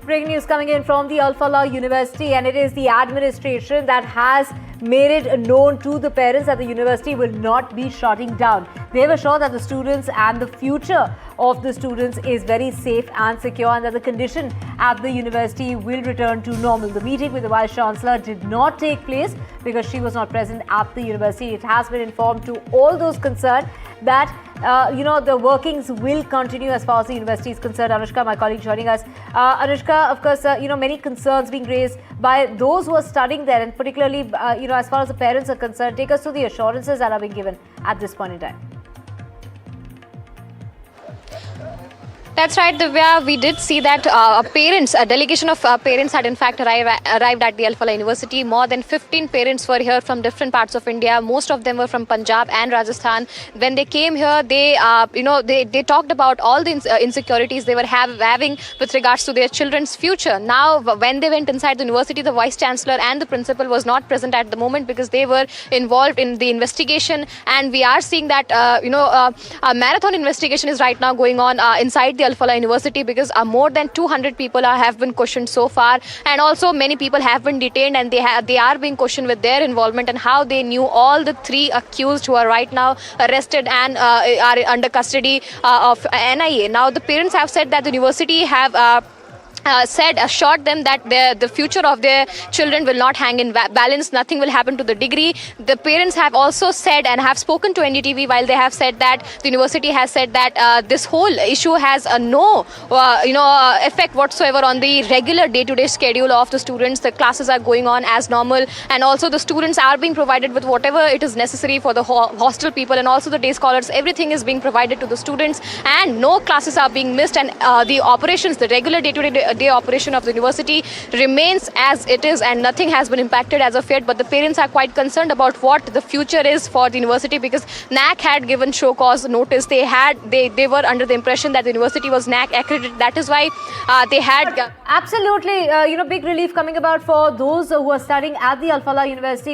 Breaking news coming in from the Al Falah University, and it is the administration that has made it known to the parents that the university will not be shutting down. They were sure that the students and the future of the students is very safe and secure, and that the condition at the university will return to normal. The meeting with the Vice Chancellor did not take place because she was not present at the university. It has been informed to all those concerned that the workings will continue as far as the university is concerned. Anushka, my colleague, joining us. Anushka, of course, many concerns being raised by those who are studying there, and particularly, as far as the parents are concerned. Take us through the assurances that are being given at this point in time. That's right, Divya. We did see that a delegation of parents had in fact arrived at the Al Falah University. More than 15 parents were here from different parts of India. Most of them were from Punjab and Rajasthan. When they came here, they talked about all the insecurities they were having with regards to their children's future. Now, when they went inside the university, the Vice Chancellor and the principal was not present at the moment because they were involved in the investigation. And we are seeing that a marathon investigation is right now going on inside the Al Falah University, because more than 200 people have been questioned so far, and also many people have been detained, and they are being questioned with their involvement and how they knew all the three accused who are right now arrested and are under custody of NIA. Now, the parents have said that the university have assured them that the future of their children will not hang in balance. Nothing will happen to the degree. The parents have also said and have spoken to NDTV, while they have said that the university has said that this whole issue has no effect whatsoever on the regular day-to-day schedule of the students. The classes are going on as normal, and also the students are being provided with whatever it is necessary for the hostel people and also the day scholars. Everything is being provided to the students, and no classes are being missed, and the operations, the regular day-to-day operation of the university remains as it is, and nothing has been impacted as of yet. But the parents are quite concerned about what the future is for the university, because NAC had given show cause notice. They were under the impression that the university was NAC accredited. That is why they had absolutely big relief coming about for those who are studying at the Al Falah University.